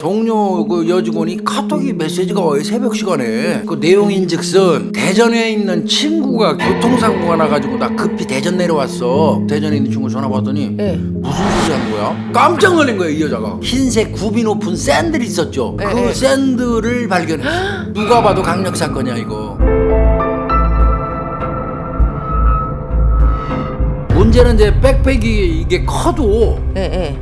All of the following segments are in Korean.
동료 그 여직원이 카톡이 메시지가 와요. 새벽 시간에. 그 내용인즉슨 대전에 있는 친구가 교통사고가 나가지고 나 급히 대전 내려왔어. 대전에 있는 친구 전화 받더니 무슨 소리 하는 거야? 깜짝 놀란 거야 이 여자가. 흰색 굽이 높은 샌들 있었죠. 그 샌들을 발견했어. 누가 봐도 강력 사건이야 이거. 문제는 이제 백팩이 이게 커도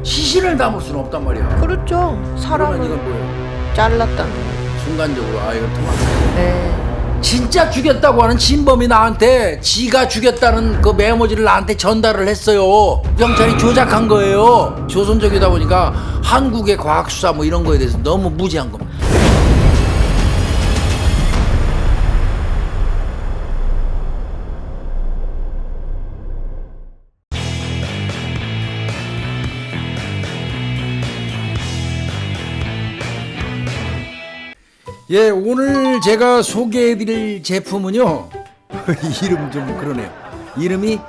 시신을 담을 수는 없단 말이야. 그렇죠. 그러면 사람을 이건 뭐예요? 잘랐다는 거예요. 순간적으로 아 이건 도망가. 네. 진짜 죽였다고 하는 진범이 나한테 지가 죽였다는 그 메모지를 나한테 전달을 했어요. 경찰이 조작한 거예요. 조선족이다 보니까 한국의 과학수사 뭐 이런 거에 대해서 너무 무지한 겁니다. 예, 오늘 제가 소개해드릴 제품은요 이름 좀 그러네요. 이름이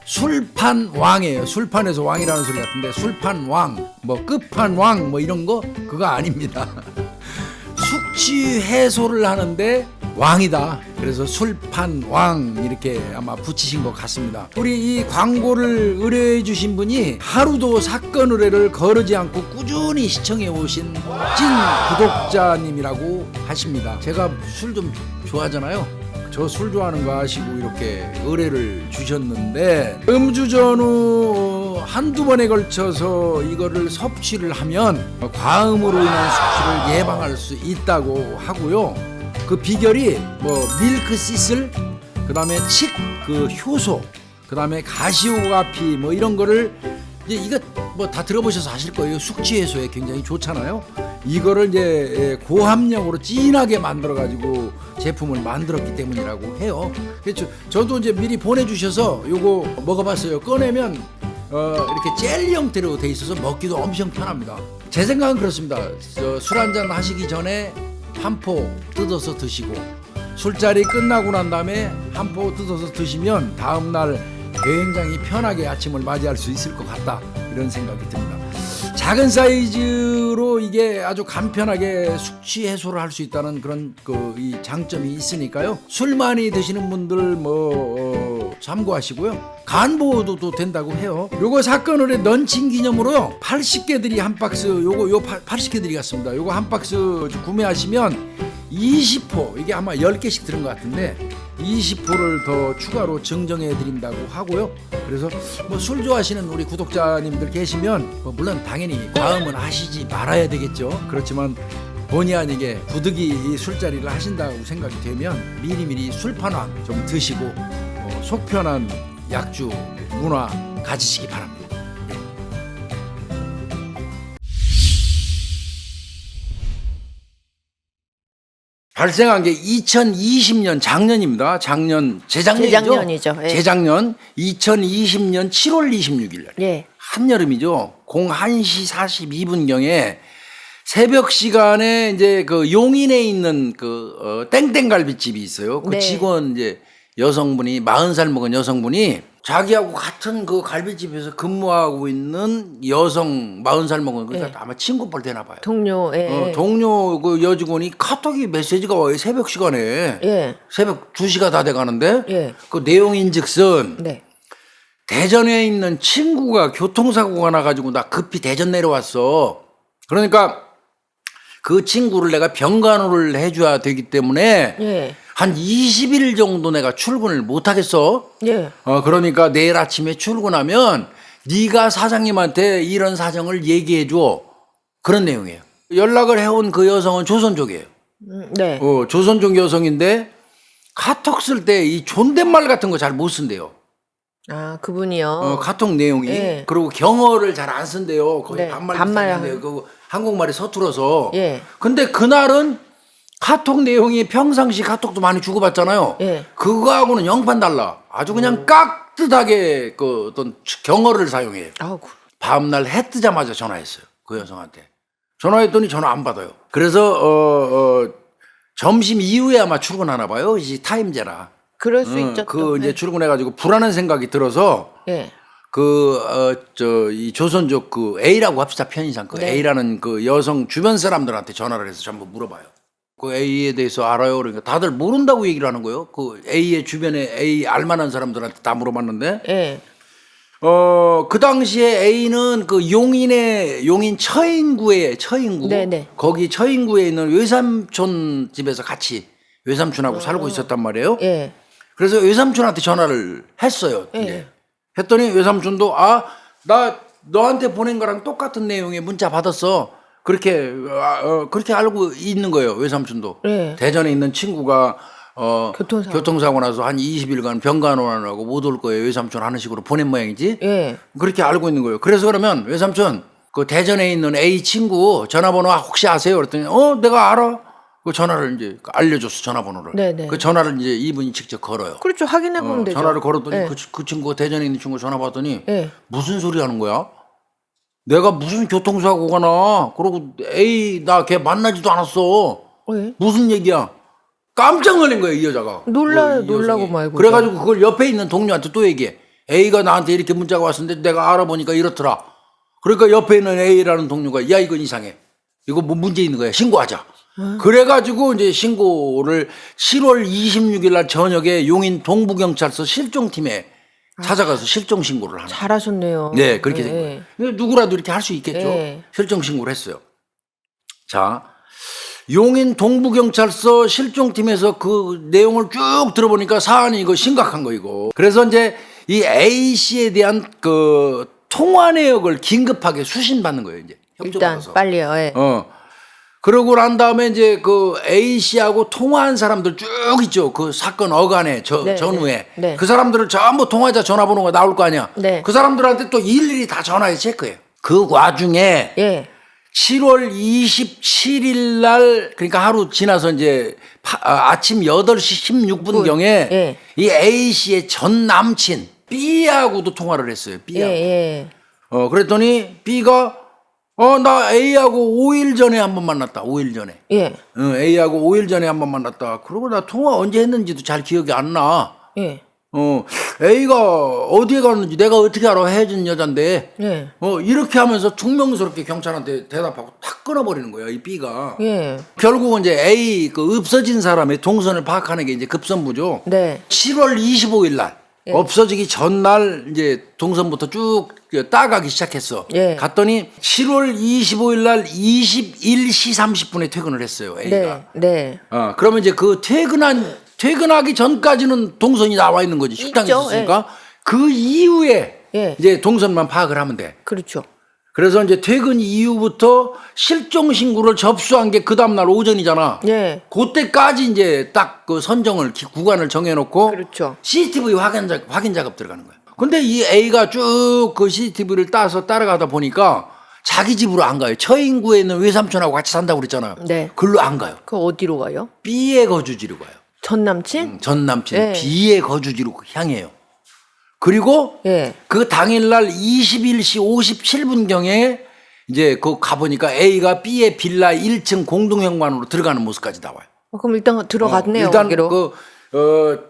술판왕이에요. 술판에서 왕이라는 소리 같은데 술판왕, 뭐 끝판왕 뭐 이런 거 그거 아닙니다. 숙취 해소를 하는데 왕이다. 그래서 술판왕 이렇게 아마 붙이신 것 같습니다. 우리 이 광고를 의뢰해 주신 분이 하루도 사건 의뢰를 거르지 않고 꾸준히 시청해 오신 찐 구독자님이라고 하십니다. 제가 술 좀 좋아하잖아요. 저 술 좋아하는 거 아시고 이렇게 의뢰를 주셨는데 음주 전후 한두 번에 걸쳐서 이거를 섭취를 하면 과음으로 인한 숙취를 예방할 수 있다고 하고요. 그 비결이 뭐 밀크시슬, 그 다음에 칡, 그 효소, 그 다음에 가시오가피 뭐 이런 거를 이제 이거 뭐 다 들어보셔서 아실 거예요. 숙취 해소에 굉장히 좋잖아요. 이거를 이제 고함량으로 진하게 만들어 가지고 제품을 만들었기 때문이라고 해요. 그렇죠. 저도 이제 미리 보내주셔서 요거 먹어봤어요. 꺼내면 이렇게 젤리 형태로 돼 있어서 먹기도 엄청 편합니다. 제 생각은 그렇습니다. 술 한잔 하시기 전에 한 포 뜯어서 드시고 술자리 끝나고 난 다음에 한 포 뜯어서 드시면 다음날 굉장히 편하게 아침을 맞이할 수 있을 것 같다 이런 생각이 듭니다. 작은 사이즈로 이게 아주 간편하게 숙취 해소를 할 수 있다는 그런 이 장점이 있으니까요. 술 많이 드시는 분들 참고하시고요. 간보호도 된다고 해요. 요거 사건을 런칭 기념으로요. 80개들이 한 박스 요 80개들이 갔습니다. 요거 한 박스 구매하시면 20호 이게 아마 10개씩 들은 것 같은데 20호를 더 추가로 증정해 드린다고 하고요. 그래서 뭐 술 좋아하시는 우리 구독자님들 계시면 물론 당연히 과음은 하시지 말아야 되겠죠. 그렇지만 본의 아니게 부득이 이 술자리를 하신다고 생각이 되면 미리미리 술판왕 좀 드시고 속 편한 약주 문화 가지시기 바랍니다. 발생한 게 2020년 작년입니다. 재작년이죠. 예. 재작년 2020년 7월 26일 날. 예. 한여름이죠. 01시 42분경에 새벽 시간에 이제 그 용인에 있는 땡땡갈비집이 있어요. 그 네. 직원 이제 여성분이 40살 먹은 여성분이 자기하고 같은 그 갈비집에서 근무하고 있는 여성 40살 먹은 그러니까 아마 친구뻘 되나 봐요. 동료. 동료 그 여직원이 카톡이 메시지가 와요. 새벽 시간에. 새벽 2시가 다 돼 가는데 그 내용인즉슨 대전에 있는 친구가 교통사고가 나가지고 나 급히 대전 내려왔어. 그러니까 그 친구를 내가 병간호를 해줘야 되기 때문에 한 20일 정도 내가 출근을 못 하겠어. 그러니까 내일 아침에 출근하면 네가 사장님한테 이런 사정을 얘기해 줘. 그런 내용이에요. 연락을 해온 그 여성은 조선족이에요. 조선족 여성인데 카톡 쓸 때 이 존댓말 같은 거 잘 못 쓴대요. 아, 그분이요. 카톡 내용이. 그리고 경어를 잘 안 쓴대요. 거의 반말 쓰는데요. 그 한국말이 서툴어서. 근데 그날은 카톡 내용이 평상시 카톡도 많이 주고받잖아요. 그거하고는 영판 달라. 아주 그냥 깍듯하게 그 어떤 경어를 사용해요. 다음날 해 뜨자마자 전화했어요. 그 여성한테. 전화했더니 전화 안 받아요. 그래서 점심 이후에 아마 출근하나 봐요. 이제 타임제라. 그럴 수 있죠. 이제 출근해가지고 불안한 생각이 들어서 이 조선족 그 A라고 합시다, 편의상. 그 네. A라는 그 여성 주변 사람들한테 전화를 해서 전부 물어봐요. 그 A에 대해서 알아요? 그러니까 다들 모른다고 얘기를 하는 거예요. 그 A의 주변에 A 알만한 사람들한테 다 물어봤는데, 예. 그 당시에 A는 그 용인 처인구. 네네. 거기 처인구에 있는 외삼촌 집에서 같이 외삼촌하고 살고 있었단 말이에요. 예. 그래서 외삼촌한테 전화를 했어요. 예. 이제. 했더니 외삼촌도 나 너한테 보낸 거랑 똑같은 내용의 문자 받았어. 그렇게 그렇게 알고 있는 거예요. 외삼촌도. 예. 대전에 있는 친구가 교통사고 나서 한 20일간 병간호하느라고 못 올 거예요. 외삼촌 하는 식으로 보낸 모양이지. 예. 그렇게 알고 있는 거예요. 그래서 그러면 외삼촌 그 대전에 있는 A 친구 전화번호 혹시 아세요? 그랬더니 내가 알아. 그 전화를 이제 알려줬어, 전화번호를. 네네. 그 전화를 이제 이분이 직접 걸어요. 그렇죠. 확인해 보면 되죠. 전화를 걸었더니 예. 그 친구 대전에 있는 친구 전화 받더니 예. 무슨 소리 하는 거야? 내가 무슨 교통사고가 나? 그러고 A 나 걔 만나지도 않았어. 예. 무슨 얘기야? 깜짝 놀란 거예요, 이 여자가. 놀라고 말고. 그래가지고 그걸 옆에 있는 동료한테 또 얘기해. A가 나한테 이렇게 문자가 왔었는데 내가 알아보니까 이렇더라. 그러니까 옆에 있는 A라는 동료가 야 이건 이상해. 이거 뭐 문제 있는 거야. 신고하자. 그래가지고 이제 신고를 7월 26일 날 저녁에 용인 동부경찰서 실종팀에 찾아가서 실종 신고를 하는. 잘하셨네요. 네, 그렇게 된 예. 거예요. 누구라도 이렇게 할 수 있겠죠. 예. 실종 신고를 했어요. 자, 용인 동부경찰서 실종팀에서 그 내용을 쭉 들어보니까 사안이 이거 심각한 거 이거. 그래서 이제 이 A 씨에 대한 그 통화 내역을 긴급하게 수신받는 거예요, 이제. 일단 협조받아서. 빨리요. 예. 그러고 난 다음에 이제 그 A 씨하고 통화한 사람들 쭉 있죠. 그 사건 어간에 전후에. 네. 그 사람들을 전부 통화자 전화번호가 나올 거 아니야. 네. 그 사람들한테 또 일일이 다 전화해서 체크해요. 그 와중에 예. 7월 27일 날 그러니까 하루 지나서 이제 아침 8시 16분경에 예. 이 A 씨의 전 남친 B하고도 통화를 했어요. B하고. 예. 그랬더니 B가 나 A하고 5일 전에 한 번 만났다. 5일 전에. 예. A하고 5일 전에 한 번 만났다. 그러고 나 통화 언제 했는지도 잘 기억이 안 나. 예. A가 어디에 갔는지 내가 어떻게 알아? 헤어진 여잔데. 예. 이렇게 하면서 퉁명스럽게 경찰한테 대답하고 탁 끊어버리는 거예요. 이 B가. 예. 결국은 이제 A 그 없어진 사람의 동선을 파악하는 게 이제 급선무죠. 네. 7월 25일 날. 예. 없어지기 전날 이제 동선부터 쭉 따가기 시작했어. 예. 갔더니 7월 25일 날 21시 30분에 퇴근을 했어요. A가. 네. 그러면 이제 그 퇴근하기 전까지는 동선이 나와 있는 거지. 식당에 있죠. 있었으니까. 그 이후에 예. 이제 동선만 파악을 하면 돼. 그렇죠. 그래서 이제 퇴근 이후부터 실종 신고를 접수한 게 그 다음날 오전이잖아. 예. 그때까지 이제 딱 그 선정을 구간을 정해놓고 그렇죠. CCTV 확인 작업 들어가는 거야. 근데 이 A가 쭉 그 CCTV를 따서 따라가다 보니까 자기 집으로 안 가요. 처인구에 있는 외삼촌하고 같이 산다고 그랬잖아요. 네. 글로 안 가요. 그 어디로 가요? B의 거주지로 가요. 전 남친? 전 남친 예. B의 거주지로 향해요. 그리고 예. 그 당일날 21시 57분경에 이제 그 가보니까 A가 B의 빌라 1층 공동현관으로 들어가는 모습까지 나와요. 그럼 일단 들어갔네요. 일단 거기로.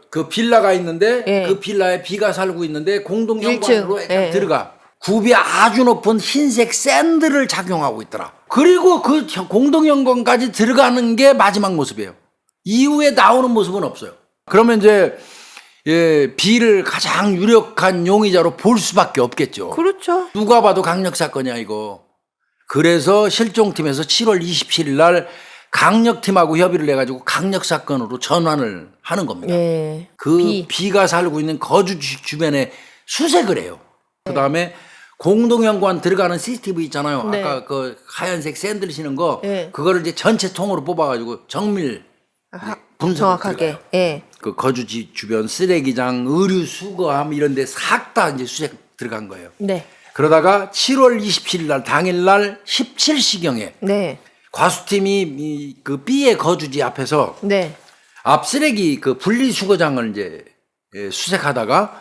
그 빌라가 있는데 예. 그 빌라에 B가 살고 있는데 공동현관으로 1층. 일단 예. 들어가. 굽이 아주 높은 흰색 샌들을 착용하고 있더라. 그리고 그 공동현관까지 들어가는 게 마지막 모습이에요. 이후에 나오는 모습은 없어요. 그러면 이제 B를 가장 유력한 용의자로 볼 수밖에 없겠죠. 그렇죠. 누가 봐도 강력 사건이야 이거. 그래서 실종팀에서 7월 27일 날 강력팀하고 협의를 해가지고 강력 사건으로 전환을 하는 겁니다. 예. 그 B가 살고 있는 거주지 주변에 수색을 해요. 그다음에 공동현관 들어가는 CCTV 있잖아요. 네. 아까 그 하얀색 샌들 신은 거 네. 그거를 이제 전체 통으로 뽑아가지고 정밀 분석을 정확하게. 들어가요. 예. 그 거주지 주변 쓰레기장, 의류 수거함 이런 데 싹 다 이제 수색 들어간 거예요. 네. 그러다가 7월 27일 날 당일날 17시경에 네. 과수팀이 그 B의 거주지 앞에서 네. 앞 쓰레기 그 분리수거장을 이제 수색하다가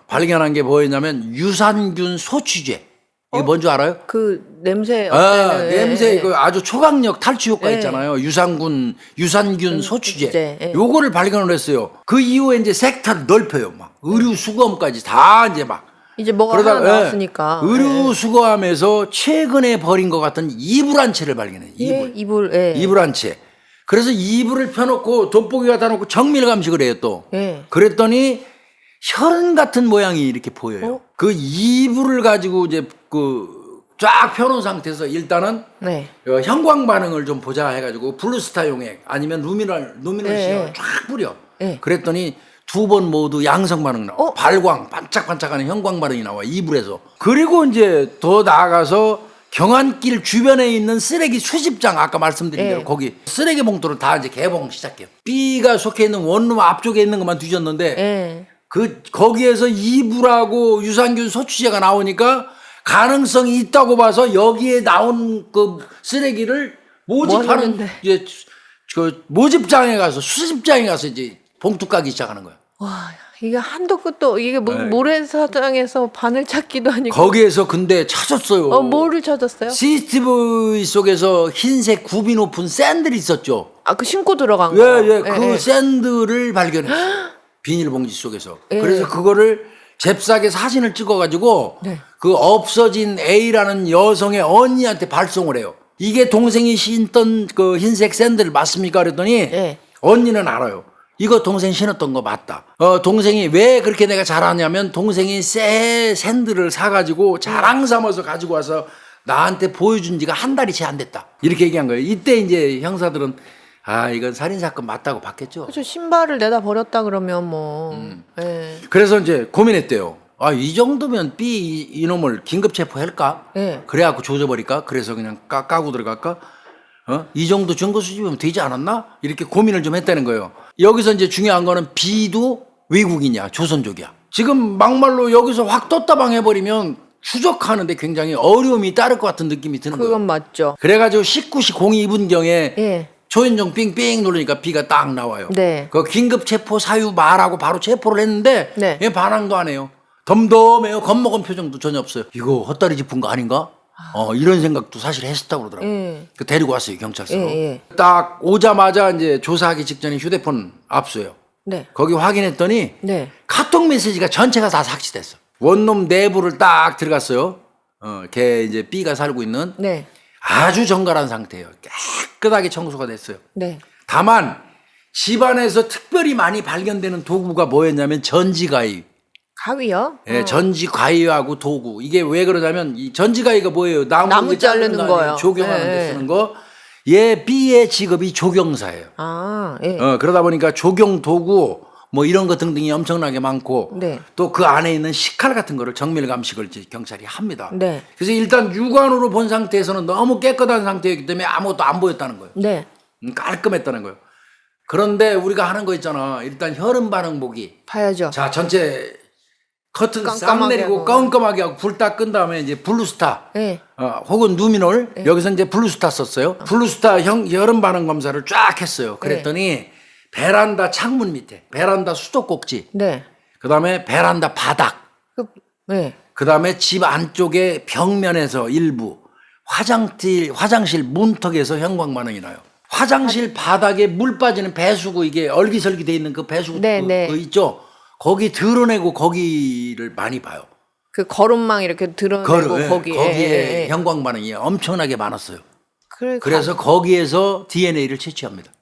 발견한 게 뭐였냐면 유산균 소취제. 이게 뭔지 알아요? 그 냄새. 냄새 그 아주 초강력 탈취 효과 예. 있잖아요. 유산균 소취제. 예. 요거를 발견을 했어요. 그 이후에 이제 섹터를 넓혀요. 막 의류 수거함까지 다 이제 막 이제 뭐가 하나 나왔으니까. 의류 수거함에서 최근에 버린 것 같은 이불 한 채를 발견해. 예, 이불. 예. 이불 한 채. 그래서 이불을 펴놓고 돋보기 갖다 놓고 정밀 감식을 해요 또. 예. 그랬더니 혈흔 같은 모양이 이렇게 보여요. 그 이불을 가지고 이제 그 쫙 펴놓은 상태에서 일단은 네. 형광 반응을 좀 보자 해가지고 블루스타 용액 아니면 루미널 예, 시어 예. 쫙 뿌려. 예. 그랬더니 두 번 모두 양성 반응 나와. 발광 반짝반짝하는 형광 반응이 나와 이불에서. 그리고 이제 더 나아가서 경안길 주변에 있는 쓰레기 수집장 아까 말씀드린 대로 예. 거기 쓰레기 봉투를 다 이제 개봉 시작해요. B가 속해 있는 원룸 앞쪽에 있는 것만 뒤졌는데 예. 거기에서 이불하고 유산균 소취제가 나오니까 가능성이 있다고 봐서 여기에 나온 그 쓰레기를 모집하는 하는데? 이제 그 모집장에 가서 수집장에 가서 이제 봉투 까기 시작하는 거예요. 와, 이게 한도 끝도 이게 뭐 네. 모래사장에서 바늘 찾기도 아니고. 거기에서 근데 찾았어요. 뭐를 찾았어요? CCTV 속에서 흰색 굽이 높은 샌들이 있었죠. 아, 그 신고 들어간 예, 거. 예, 그 샌들을 발견했어요. 비닐봉지 속에서. 예. 그래서 그거를 잽싸게 사진을 찍어가지고 네. 그 없어진 A라는 여성의 언니한테 발송을 해요. 이게 동생이 신던 그 흰색 샌들 맞습니까? 그랬더니 예. 언니는 알아요. 이거 동생 신었던 거 맞다. 동생이 왜 그렇게 내가 잘하냐면 동생이 새 샌들을 사가지고 자랑 삼아서 가지고 와서 나한테 보여준 지가 한 달이 채 안 됐다. 이렇게 얘기한 거예요. 이때 이제 형사들은 아, 이건 살인사건 맞다고 봤겠죠. 그렇죠. 신발을 내다 버렸다 그러면 뭐. 예. 그래서 이제 고민했대요. 아, 이 정도면 B 이놈을 긴급 체포할까? 예. 그래갖고 조져버릴까? 그래서 그냥 까고 들어갈까? 이 정도 증거 수집이면 되지 않았나? 이렇게 고민을 좀 했다는 거예요. 여기서 이제 중요한 거는 B도 외국인이야. 조선족이야. 지금 막말로 여기서 확 떴다방 해버리면 추적하는데 굉장히 어려움이 따를 것 같은 느낌이 드는 거예요. 그건 맞죠. 그래가지고 19시 02분경에 예. 초인종 삥삥 누르니까 B가 딱 나와요. 네. 그 긴급 체포 사유 말하고 바로 체포를 했는데 네. 얘 반항도 안 해요. 덤덤해요. 겁먹은 표정도 전혀 없어요. 이거 헛다리 짚은 거 아닌가? 이런 생각도 사실 했었다고 그러더라고요. 예. 그 데리고 왔어요, 경찰서로. 예. 딱 오자마자 이제 조사하기 직전에 휴대폰 압수해요. 네. 거기 확인했더니 네. 카톡 메시지가 전체가 다 삭제됐어. 원룸 내부를 딱 들어갔어요. 걔 이제 B가 살고 있는 네. 아주 정갈한 상태예요. 깨끗하게 청소가 됐어요. 네. 다만 집안에서 특별히 많이 발견되는 도구가 뭐였냐면 전지가위. 가위요? 예, 전지가위하고 도구. 이게 왜 그러냐면 이 전지가위가 뭐예요? 나무 이렇게 자르는 거 아니에요? 거요. 조경하는 예, 데 예. 쓰는 거. 얘 B의 직업이 조경사예요. 아, 예. 그러다 보니까 조경 도구 뭐 이런 거 등등이 엄청나게 많고 네. 또 그 안에 있는 식칼 같은 거를 정밀 감식을 이제 경찰이 합니다. 네. 그래서 일단 육안으로 본 상태에서는 너무 깨끗한 상태였기 때문에 아무것도 안 보였다는 거예요. 네. 깔끔했다는 거예요. 그런데 우리가 하는 거 있잖아. 일단 혈흔 반응 보기. 봐야죠. 자, 전체 커튼 싹 깜깜하게 내리고 하고. 깜깜하게 하고 불 딱 끈 다음에 이제 블루스타 예. 혹은 누미놀 여기서 이제 블루스타 썼어요. 블루스타 혈흔 반응 검사를 쫙 했어요. 그랬더니 베란다 창문 밑에, 베란다 수도꼭지, 네. 그다음에 베란다 바닥, 네. 그다음에 집 안쪽에 벽면에서 일부 화장실 문턱에서 형광 반응이 나요. 화장실 바닥에 물 빠지는 배수구 이게 얼기설기 돼 있는 그 배수구 네, 네. 그거 있죠. 거기 드러내고 거기를 많이 봐요. 그 거름망 이렇게 드러내고 거기에 형광 반응이 엄청나게 많았어요. 그래, 그래서 거기에서 DNA를 채취합니다.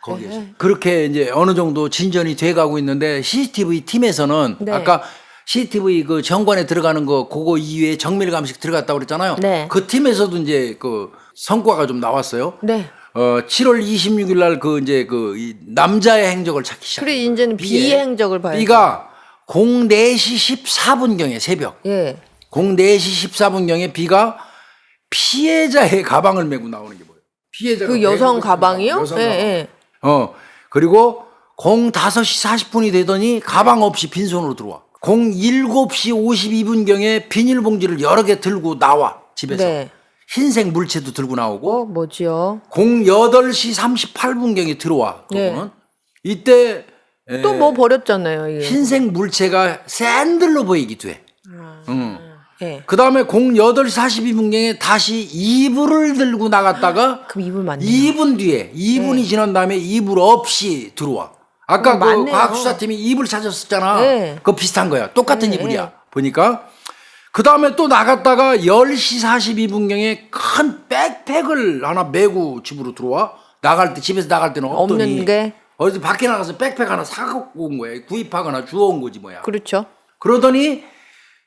거기에서 그렇게 이제 어느 정도 진전이 돼가고 있는데 CCTV 팀에서는 네. 아까 CCTV 그 정관에 들어가는 거 그거 이외에 정밀 감식 들어갔다고 그랬잖아요. 네. 그 팀에서도 이제 그 성과가 좀 나왔어요. 네. 7월 26일 날 그 이제 이 남자의 행적을 찾기 시작해요. 그래 이제는 B의 행적을 봐야죠. B가 04시 14분경에 새벽 예. 04시 14분경에 B가 피해자의 가방을 메고 나오는 게 뭐예요? 피해자가 그 여성 메고 가방이요? 여성 예, 가방. 예. 그리고 05시 40분이 되더니 가방 없이 빈손으로 들어와. 07시 52분경에 비닐봉지를 여러 개 들고 나와 집에서. 네. 흰색 물체도 들고 나오고 뭐지요? 08시 38분경에 들어와. 네. 그거는. 이때 또 뭐 버렸잖아요. 이게. 흰색 물체가 샌들로 보이기도 해. 예. 그 다음에 08시 42분경에 다시 이불을 들고 나갔다가 그럼 이불 맞네요. 2분 뒤에 2분이 지난 다음에 이불 없이 들어와. 아까 그 맞네요. 과학수사팀이 이불 찾았었잖아. 네. 그거 비슷한 거야. 똑같은 이불이야. 보니까. 그 다음에 또 나갔다가 10시 42분경에 큰 백팩을 하나 메고 집으로 들어와. 나갈 때, 집에서 나갈 때는 없더니. 없는 게. 어디 밖에 나가서 백팩 하나 사갖고 온 거야. 구입하거나 주워온 거지 뭐야. 그렇죠. 그러더니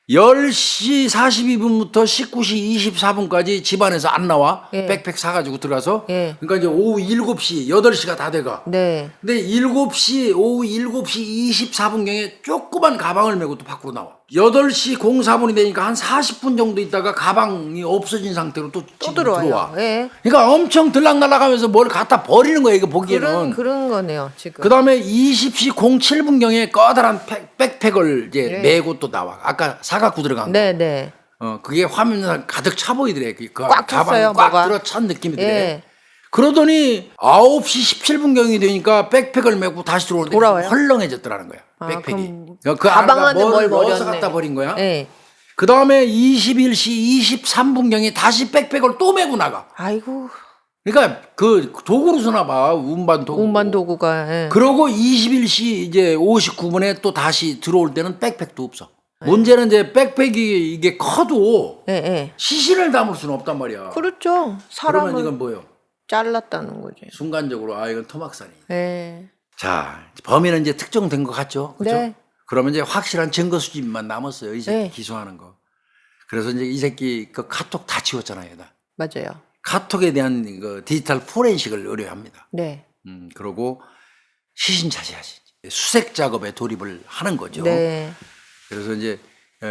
10시 42분부터 19시 24분까지 집안에서 안 나와. 예. 백팩 사가지고 들어가서. 예. 그러니까 이제 오후 7시, 8시가 다 돼가. 네. 근데 오후 7시 24분경에 조그만 가방을 메고 또 밖으로 나와. 8시 04분이 되니까 한 40분 정도 있다가 가방이 없어진 상태로 또 또 집으로 들어와요. 들어와. 예. 그러니까 엄청 들락날락하면서 뭘 갖다 버리는 거야, 이거 보기에는. 그런 거네요, 지금. 그 다음에 20시 07분경에 꺼다란 백팩을 이제 예. 메고 또 나와. 아까 사갖고 들어간 거. 네, 네. 그게 화면에 가득 차 보이더래. 꽉 찼어요, 꽉 뭐가. 들어찬 느낌이 들래. 예. 그러더니 9시 17분경이 되니까 백팩을 메고 다시 들어오는데 돌아와요? 헐렁해졌더라는 거야. 아, 백팩이. 그럼 그 가방 안에다 안에 뭘 넣어서 버렸네. 갖다 버린 거야. 예. 그 다음에 21시 23분경에 다시 백팩을 또 메고 나가. 아이고. 그러니까 그 도구로 쓰나 봐. 운반 도구. 운반 도구가. 예. 그러고 21시 이제 59분에 또 다시 들어올 때는 백팩도 없어. 문제는 이제 백팩이 이게 커도 예, 예. 시신을 담을 수는 없단 말이야. 그렇죠. 그러면 사람을 이건 뭐예요? 잘랐다는 거지. 순간적으로 이건 토막살이. 예. 자, 범인은 이제 특정된 것 같죠? 그렇죠? 네. 그러면 이제 확실한 증거 수집만 남았어요. 이 새끼 네. 기소하는 거. 그래서 이제 이 새끼 그 카톡 다 지웠잖아요. 다. 맞아요. 카톡에 대한 그 디지털 포렌식을 의뢰합니다. 네. 그러고 시신 차지하시. 수색 작업에 돌입을 하는 거죠. 네. 그래서 이제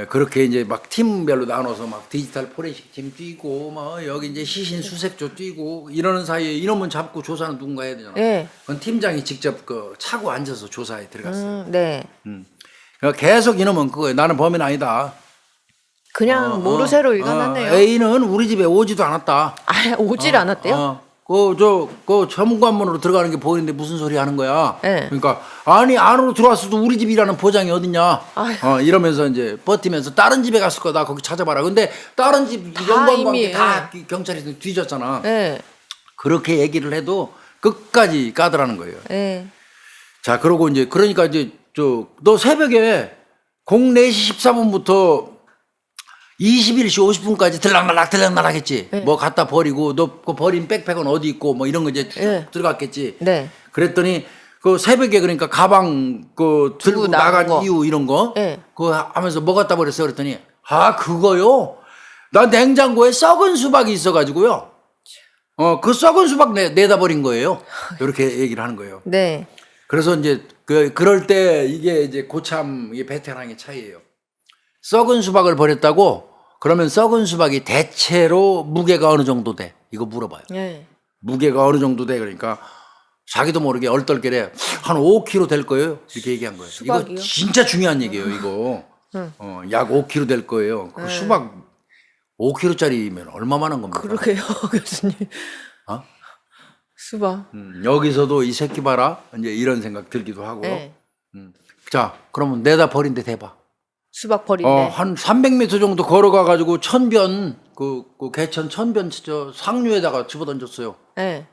그렇게 이제 막 팀별로 나눠서 막 디지털 포렌식 팀 뛰고 뭐 여기 이제 시신 수색조 뛰고 이러는 사이에 이놈은 잡고 조사는 누군가 해야 되잖아. 네. 그건 팀장이 직접 그 차고 앉아서 조사에 들어갔어요. 네. 그러니까 계속 이놈은 그거예요. 나는 범인 아니다. 그냥 모르쇠로 일관하네요. A는 우리 집에 오지도 않았다. 아, 오질 않았대요? 그 현관문으로 들어가는 게 보이는데 무슨 소리 하는 거야? 네. 그러니까 아니 안으로 들어왔어도 우리 집이라는 보장이 어딨냐? 아휴. 이러면서 이제 버티면서 다른 집에 갔을 거다 거기 찾아봐라. 근데 다른 집 영광과 이미, 함께 다 경찰이 뒤졌잖아. 네. 그렇게 얘기를 해도 끝까지 까더라는 거예요. 네. 자, 그러고 이제 그러니까 이제 너 새벽에 04시 14분부터 21시 50분까지 들락날락 했지. 네. 뭐 갖다 버리고 너 그 버린 백팩은 어디 있고 뭐 이런 거 이제 쭉 네. 들어갔겠지. 네. 그랬더니 그 새벽에 그러니까 가방 그 들고 두고 나간 나간 거. 이유 이런 거. 네. 그거 하면서 뭐 갖다 버렸어 그랬더니 그거요. 나 냉장고에 썩은 수박이 있어가지고요. 그 썩은 수박 내다 버린 거예요. 이렇게 얘기를 하는 거예요. 네. 그래서 이제 그럴 때 이게 이제 고참 이게 베테랑의 차이예요. 썩은 수박을 버렸다고 그러면 썩은 수박이 대체로 무게가 어느 정도 돼? 이거 물어봐요. 네. 무게가 어느 정도 돼? 그러니까 자기도 모르게 얼떨결에 한 5kg 될 거예요. 이렇게 얘기한 거예요. 수박이요? 이거 진짜 중요한 얘기예요. 이거 약 5kg 될 거예요. 그 수박 5kg짜리면 얼마만한 겁니까? 그러게요, 교수님. 어? 수박. 여기서도 이 새끼 봐라. 이제 이런 생각 들기도 하고. 네. 자, 그러면 내다 버린 데 대봐. 수박 버린네. 한 300m 정도 걸어가 가지고 천변 그 개천 천변 상류에다가 집어던졌어요. 네.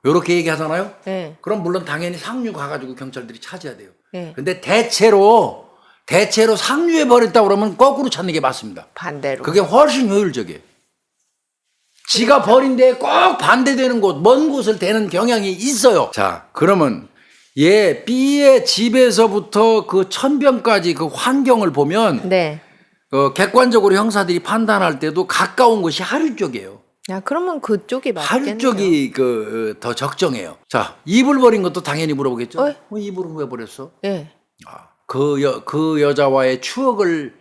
요렇게 얘기하잖아요. 네. 그럼 물론 당연히 상류 가가지고 경찰들이 찾아야 돼요. 네. 근데 대체로 상류에 버렸다 그러면 거꾸로 찾는 게 맞습니다. 반대로. 그게 훨씬 효율적이에요. 지가 버린 데에 꼭 반대되는 곳, 먼 곳을 대는 경향이 있어요. 자, 그러면 B의 집에서부터 그 천변까지 그 환경을 보면 네. 객관적으로 형사들이 판단할 때도 가까운 곳이 하류 쪽이에요. 야, 그러면 그쪽이 맞겠네요. 하류 쪽이 더 적정해요. 자, 이불 버린 것도 당연히 물어보겠죠. 어이? 이불은 왜 버렸어? 네. 그 여자와의 추억을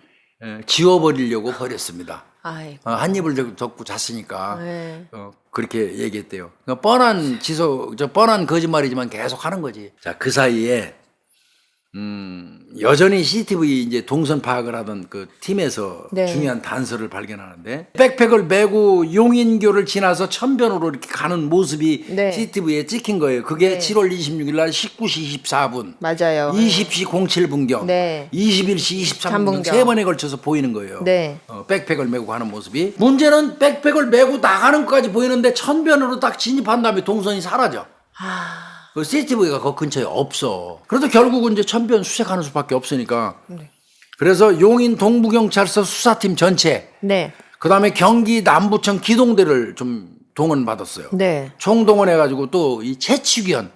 지워버리려고 버렸습니다. 아이고. 한 입을 덮고 잤으니까 네. 그렇게 얘기했대요. 그러니까 뻔한 거짓말이지만 계속 하는 거지. 자, 그 사이에 여전히 CCTV 이제 동선 파악을 하던 그 팀에서 네. 중요한 단서를 발견하는데 백팩을 메고 용인교를 지나서 천변으로 이렇게 가는 모습이 네. CCTV에 찍힌 거예요. 그게 네. 7월 26일 날 19시 24분, 맞아요. 20시 07분경, 네. 21시 23분경 3분경. 세 번에 걸쳐서 보이는 거예요. 네. 백팩을 메고 가는 모습이. 문제는 백팩을 메고 나가는 것까지 보이는데 천변으로 딱 진입한 다음에 동선이 사라져. 그 CCTV가 그 근처에 없어. 그래도 결국은 이제 천변 수색하는 수밖에 없으니까 네. 그래서 용인 동부경찰서 수사팀 전체, 네. 그다음에 경기 남부청 기동대를 좀 동원받았어요. 네. 총동원해가지고 또 이 채취견,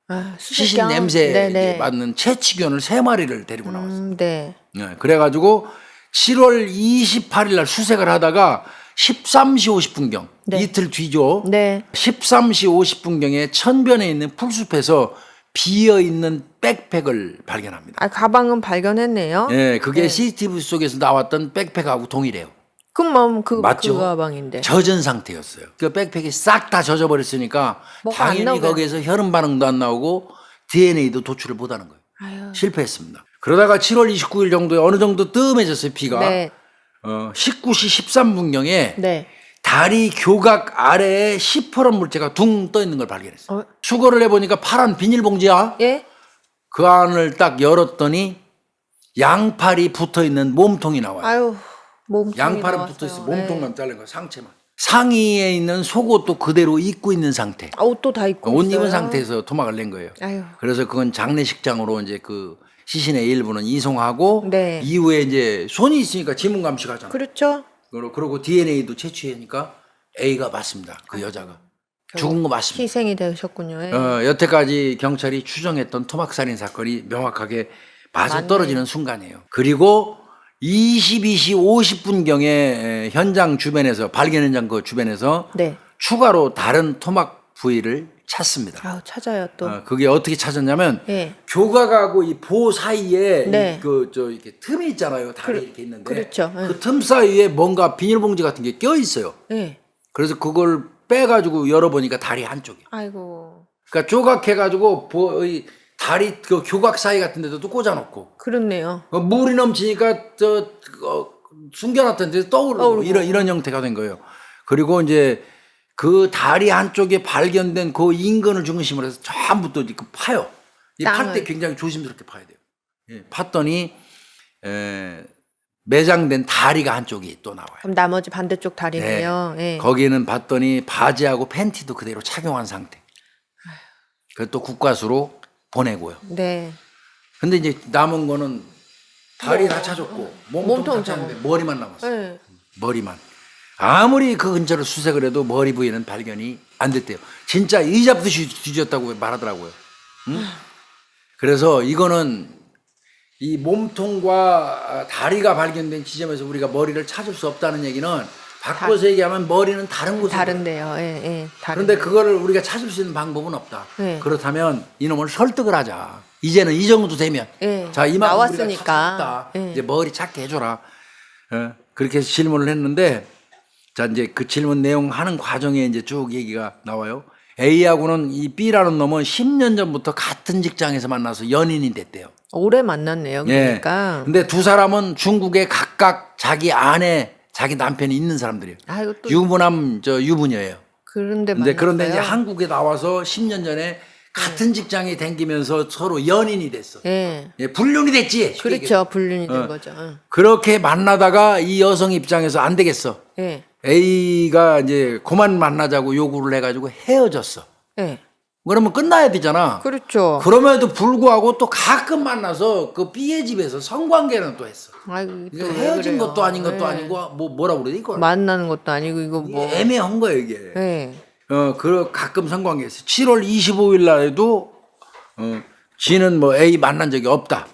아, 시신 수색경. 냄새 네네. 맡는 채취견을 3마리를 데리고 나왔어요. 네. 네, 그래가지고 7월 28일 날 수색을 하다가 13시 50분경 네. 이틀 뒤죠. 네. 13시 50분경에 천변에 있는 풀숲에서 비어 있는 백팩을 발견합니다. 아, 가방은 발견했네요. 예, 그게 CCTV 속에서 나왔던 백팩하고 동일해요. 그럼 그 맞죠? 가방인데. 젖은 상태였어요. 그 백팩이 싹 다 젖어버렸으니까 뭐가 안 당연히 나오겠네. 거기에서 혈흔 반응도 안 나오고 DNA도 도출을 못하는 거예요. 아유. 실패했습니다. 그러다가 7월 29일 정도에 어느 정도 뜸해졌어요, 비가. 네. 19시 13분경에 네. 다리 교각 아래에 시퍼런 물체가 둥 떠 있는 걸 발견했어요. 어? 수거를 해보니까 파란 비닐봉지야. 예? 그 안을 딱 열었더니 양팔이 붙어 있는 몸통이 나와요. 아유, 몸통이 양팔은 나왔어요. 붙어 있어. 네. 몸통만 잘린 거, 상체만. 상의에 있는 속옷도 그대로 입고 있는 상태. 아, 옷도 다 입고 옷 있어요. 입은 상태에서 토막을 낸 거예요. 아유. 그래서 그건 장례식장으로 이제 그 시신의 일부는 이송하고 네. 이후에 이제 손이 있으니까 지문 감식하잖아. 그렇죠. 그리고 DNA도 채취하니까 A가 맞습니다. 그 여자가 죽은 거 맞습니다. 희생이 되셨군요. 예. 여태까지 경찰이 추정했던 토막살인 사건이 명확하게 맞아 맞네. 떨어지는 순간이에요. 그리고 22시 50분경에 현장 주변에서 발견 현장 그 주변에서 네. 추가로 다른 토막 부위를 찾습니다. 아우, 찾아요 또. 그게 어떻게 찾았냐면 예. 교각하고 이 보 사이에 네. 이렇게 틈이 있잖아요. 다리 이렇게 있는데 그렇죠. 예. 그 틈 사이에 뭔가 비닐봉지 같은 게 껴 있어요. 예. 그래서 그걸 빼가지고 열어보니까 다리 한쪽이야. 아이고. 그러니까 조각해가지고 이 다리 그 교각 사이 같은 데도 또 꽂아놓고 그렇네요. 물이 넘치니까 숨겨놨던 데서 떠오르고 이런 형태가 된 거예요. 그리고 이제 그 다리 한쪽에 발견된 그 인근을 중심으로 해서 전부 또 이렇게 파요. 팔 때 땅을. 굉장히 조심스럽게 파야 돼요. 예, 팠더니 매장된 다리가 한쪽이 또 나와요. 그럼 나머지 반대쪽 다리네요. 예. 거기는 봤더니 바지하고 팬티도 그대로 착용한 상태. 그 또 국과수로 보내고요. 네. 근데 이제 남은 거는 다리 다 찾았고 몸통 다 찾았는데 머리만 남았어요. 예. 머리만. 아무리 그 근처를 수색을 해도 머리 부위는 발견이 안 됐대요. 진짜 이 잡듯이 뒤졌다고 말하더라고요. 응? 그래서 이거는 이 몸통과 다리가 발견된 지점에서 우리가 머리를 찾을 수 없다는 얘기는 바꿔서 얘기하면 머리는 다른 곳에 다른데요. 예. 예. 그런데 그거를 우리가 찾을 수 있는 방법은 없다. 네. 그렇다면 이놈을 설득을 하자. 이제는 이 정도 되면 예. 자 이만큼 나왔으니까. 우리가 찾았다. 예. 이제 머리 찾게 해줘라. 그렇게 해서 질문을 했는데 자 이제 그 질문 내용 하는 과정에 이제 쭉 얘기가 나와요. A하고는 이 B라는 놈은 10년 전부터 같은 직장에서 만나서 연인이 됐대요. 오래 만났네요. 그러니까. 예. 근데 두 사람은 중국에 각각 자기 아내, 자기 남편이 있는 사람들이에요. 아이고 또 유부남, 유부녀예요. 그런데 근데 만났어요. 그런데 이제 한국에 나와서 10년 전에 같은 직장에 다니면서 서로 연인이 됐어. 예. 예, 불륜이 됐지. 쉽게 얘기해서. 그렇죠. 불륜이 된 거죠. 응. 그렇게 만나다가 이 여성 입장에서 안 되겠어. 예. A가 이제 그만 만나자고 요구를 해가지고 헤어졌어. 예. 그러면 끝나야 되잖아. 그렇죠. 그럼에도 불구하고 또 가끔 만나서 그 B의 집에서 성관계는 또 했어. 아이고 이게 또 왜 헤어진 그래요? 것도 아닌 것도 예. 아니고 뭐라고 그래 이거. 만나는 것도 아니고 이거 뭐. 애매한 거야 이게. 예. 가끔 성관계했어. 7월 25일 날에도 지는 뭐 A 만난 적이 없다.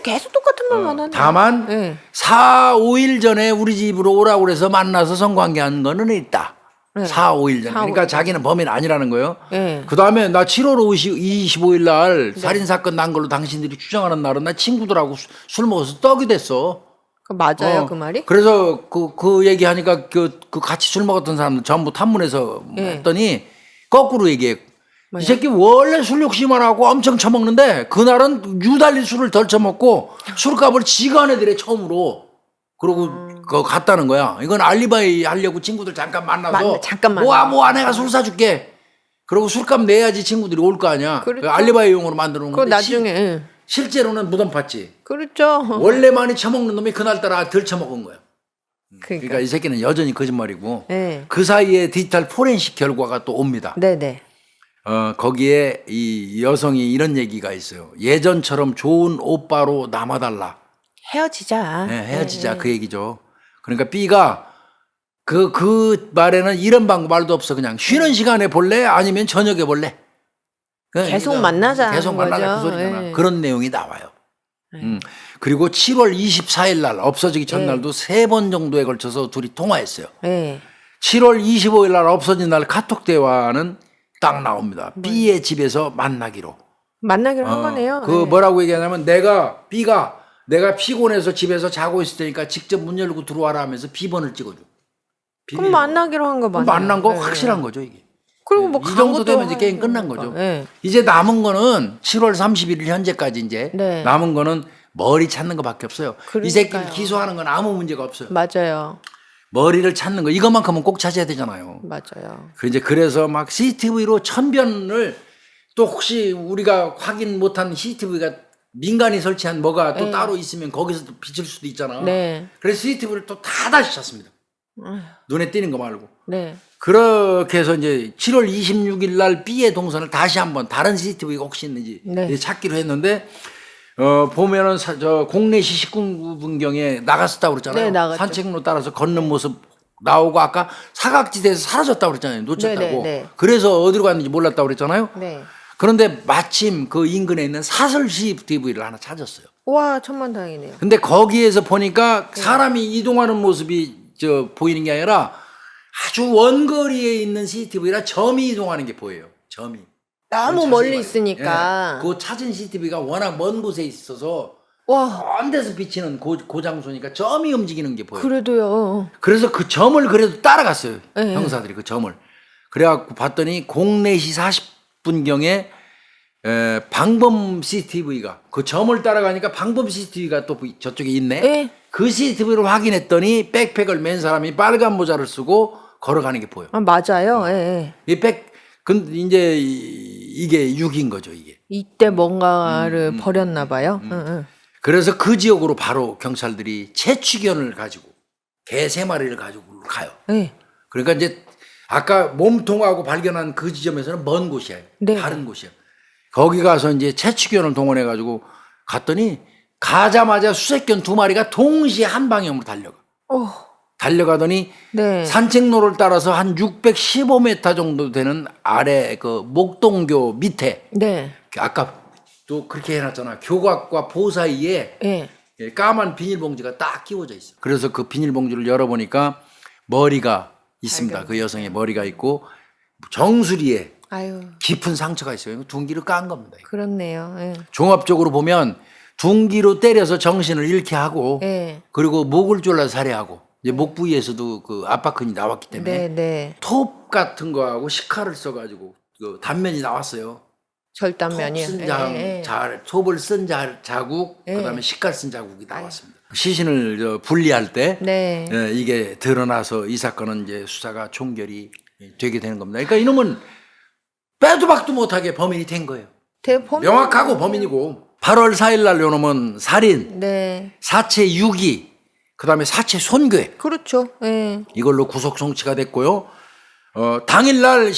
계속 똑같은 말만 하네. 다만 예. 4, 5일 전에 우리 집으로 오라고 그래서 만나서 성관계한 거는 있다. 네. 4, 5일 전에. 4, 5일 그러니까 자기는 범인 아니라는 거예요. 예. 그 다음에 나 7월 25일 날 살인사건 난 걸로 당신들이 추정하는 날은 나 친구들하고 술 먹어서 떡이 됐어. 그 맞아요 그 말이? 그래서 그 얘기하니까 그 같이 술 먹었던 사람들 전부 탐문해서 예. 했더니 거꾸로 얘기해. 뭐야? 이 새끼 원래 술 욕심만 하고 엄청 처먹는데 그날은 유달리 술을 덜 처먹고 술값을 지가 내더래 처음으로. 그러고 그거 갔다는 거야. 이건 알리바이 하려고 친구들 잠깐 만나서 잠깐 뭐야 내가 술 사줄게. 그러고 술값 내야지 친구들이 올 거 아니야. 그렇죠. 그 알리바이용으로 만들어 놓은 그거 건데 나중에 예. 실제로는 무덤 팠지. 그렇죠. 원래 많이 처먹는 놈이 그날따라 덜 처먹은 거야. 그러니까. 그러니까 이 새끼는 여전히 거짓말이고 예. 그 사이에 디지털 포렌식 결과가 또 옵니다. 네네. 거기에 이 여성이 이런 얘기가 있어요. 예전처럼 좋은 오빠로 남아달라. 헤어지자. 네, 헤어지자 그 얘기죠. 그러니까 B가 그 말에는 이런 말도 없어. 그냥 쉬는 시간에 볼래? 아니면 저녁에 볼래? 계속 만나자. 계속 만나자 그 거죠. 소리잖아. 예. 그런 내용이 나와요. 그리고 7월 24일 날 없어지기 전날도 3번 정도에 걸쳐서 둘이 통화했어요. 예. 7월 25일 날 없어진 날 카톡 대화는 딱 나옵니다. B의 집에서 만나기로. 만나기로 한 거네요. 그 예. 뭐라고 얘기하냐면 B가 내가 피곤해서 집에서 자고 있을 테니까 직접 문 열고 들어와라 하면서 비번을 찍어줘. 그럼 만나기로 한 거 맞아요. 만난 거 예. 확실한 거죠 이게. 그리고 뭐 이 정도 광고도 되면 이제 하는 게임 끝난 거니까. 거죠. 예. 이제 남은 거는 7월 31일 현재까지 이제 네. 남은 거는 머리 찾는 거밖에 없어요. 그러니까요. 이 새끼를 기소하는 건 아무 문제가 없어요. 맞아요. 머리를 찾는 거 이것만큼은 꼭 찾아야 되잖아요. 맞아요. 그래서 막 CCTV로 천변을 또 혹시 우리가 확인 못한 CCTV가 민간이 설치한 뭐가 또 따로 있으면 거기서 또 비칠 수도 있잖아. 네. 그래서 CCTV를 또 다 다시 찾습니다. 눈에 띄는 거 말고. 네. 그렇게 해서 이제 7월 26일 날 B의 동선을 다시 한번 다른 CCTV가 혹시 있는지 네. 찾기로 했는데 보면은 저 공내 시 19분경에 나갔었다고 그랬잖아요. 네, 나갔죠. 산책로 따라서 걷는 모습 나오고 아까 사각지대에서 사라졌다고 그랬잖아요. 놓쳤다고. 네, 네, 네. 그래서 어디로 갔는지 몰랐다고 그랬잖아요. 네. 그런데 마침 그 인근에 있는 사설 CCTV를 하나 찾았어요. 와, 천만다행이네요. 근데 거기에서 보니까 네. 사람이 이동하는 모습이 보이는 게 아니라 아주 원거리에 있는 CCTV라 점이 이동하는 게 보여요. 점이. 너무 자세히 멀리 봐요. 있으니까. 예, 그 찾은 CCTV가 워낙 먼 곳에 있어서 와, 먼 데서 비치는 그 장소니까 점이 움직이는 게 보여요. 그래도요. 그래서 그 점을 그래도 따라갔어요. 네. 형사들이 그 점을. 그래갖고 봤더니 04시 40분경에 방범 CCTV가 그 점을 따라가니까 방범 CCTV가 또 저쪽에 있네. 예. 그 CCTV를 확인했더니 백팩을 맨 사람이 빨간 모자를 쓰고 걸어가는 게 보여. 아, 맞아요. 예, 예. 근데 이제 이게 6인 거죠, 이게. 이때 뭔가를 버렸나 봐요. 응, 응. 그래서 그 지역으로 바로 경찰들이 채취견을 가지고 개 3마리를 가지고 가요. 예. 그러니까 이제 아까 몸통하고 발견한 그 지점에서는 먼 곳이야. 네. 다른 곳이야. 거기 가서 이제 채취견을 동원해 가지고 갔더니 가자마자 수색견 2마리가 동시에 한 방향으로 달려가. 달려가더니 네. 산책로를 따라서 한 615m 정도 되는 아래 그 목동교 밑에 네. 아까 또 그렇게 해놨잖아. 교각과 보 사이에 예. 까만 비닐봉지가 딱 끼워져 있어. 그래서 그 비닐봉지를 열어보니까 머리가 있습니다. 그 여성의 머리가 있고 정수리에 아유, 깊은 상처가 있어요. 둔기를 깐 겁니다. 그렇네요. 예. 종합적으로 보면 둔기로 때려서 정신을 잃게 하고 예. 그리고 목을 졸라 살해하고 이제 목 부위에서도 그 압박근이 나왔기 때문에 네, 네. 톱 같은 거하고 식칼을 써가지고 그 단면이 나왔어요. 절단면이요. 톱을 쓴 자국, 예. 그다음에 식칼 쓴 자국이 나왔습니다. 시신을 분리할 때 네. 이게 드러나서 이 사건은 이제 수사가 종결이 되게 되는 겁니다. 그러니까 이놈은 빼도 박도 못하게 범인이 된 거예요. 명확하고 범인이고 8월 4일 날 요놈은 살인, 네. 사체 유기, 그다음에 사체 손괴 그렇죠. 예. 이걸로 구속 송치가 됐고요. 당일날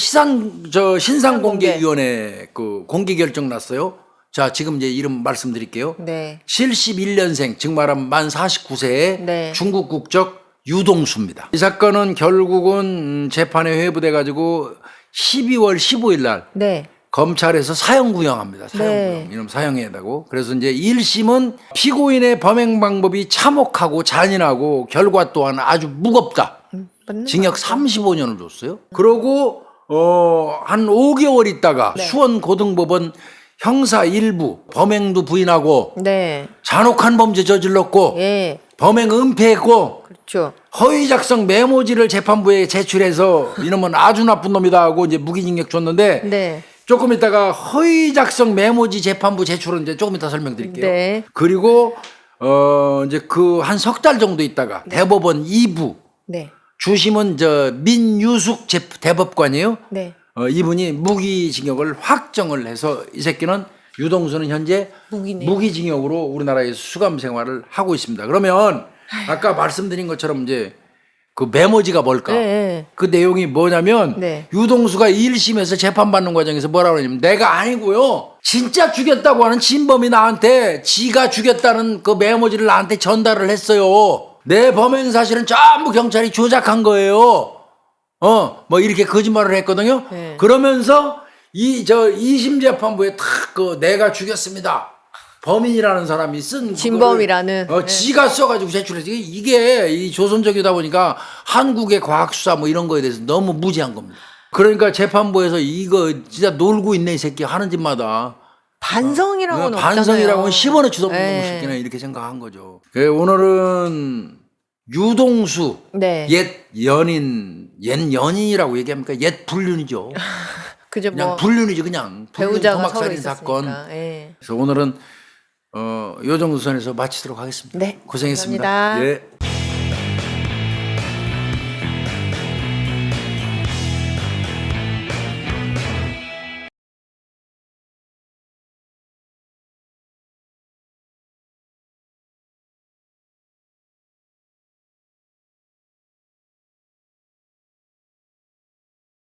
신상공개위원회 그 공개 결정 났어요. 자, 지금 이제 이름 말씀드릴게요. 네. 71년생, 즉 말하면 만 49세의 네. 중국 국적 유동수입니다. 이 사건은 결국은 재판에 회부돼 가지고 12월 15일 날 네. 검찰에서 사형구형합니다. 사형구형. 네. 이놈 사형해야다고. 그래서 이제 1심은 피고인의 범행 방법이 참혹하고 잔인하고 결과 또한 아주 무겁다. 맞는 징역 35년을 줬어요. 그러고 한 5개월 있다가 네. 수원고등법원 형사 일부 범행도 부인하고 네. 잔혹한 범죄 저질렀고 예. 범행 은폐했고 그렇죠. 허위 작성 메모지를 재판부에 제출해서 이놈은 아주 나쁜 놈이다 하고 이제 무기징역 줬는데 네. 조금 있다가 허위 작성 메모지 재판부 제출은 이제 조금 이따 설명드릴게요. 네. 그리고 이제 그 한 석 달 정도 있다가 대법원 2부 네. 주심은 민유숙 대법관이에요. 네. 이분이 무기징역을 확정을 해서 이 새끼는 유동수는 현재 무기네요. 무기징역으로 우리나라에서 수감 생활을 하고 있습니다. 그러면 아까 말씀드린 것처럼 이제 그 메모지가 뭘까? 네. 그 내용이 뭐냐면 네. 유동수가 1심에서 재판받는 과정에서 뭐라고 그러냐면 내가 아니고요. 진짜 죽였다고 하는 진범이 나한테 지가 죽였다는 그 메모지를 나한테 전달을 했어요. 내 범행 사실은 전부 경찰이 조작한 거예요. 뭐 이렇게 거짓말을 했거든요. 네. 그러면서 2심 재판부에 탁 그 내가 죽였습니다. 범인이라는 사람이 쓴 진범이라는. 그거를, 지가 써가지고 제출했어요. 이게 이 조선적이다 보니까 한국의 과학수사 뭐 이런 거에 대해서 너무 무지한 겁니다. 그러니까 재판부에서 이거 진짜 놀고 있네 이 새끼 하는 짓마다. 반성이라고는 없잖아요. 반성이라고는 10원어치도 없는 네. 새끼는 이렇게 생각한 거죠. 오늘은 유동수 네. 옛 연인이라고 얘기합니까? 옛 불륜이죠. 그죠 그냥 뭐 불륜이죠, 그냥. 불륜 배우자가 서로 토막살인 있었으니까. 사건. 예. 그래서 오늘은 요 정도 선에서 마치도록 하겠습니다. 네. 고생했습니다. 감사합니다. 예.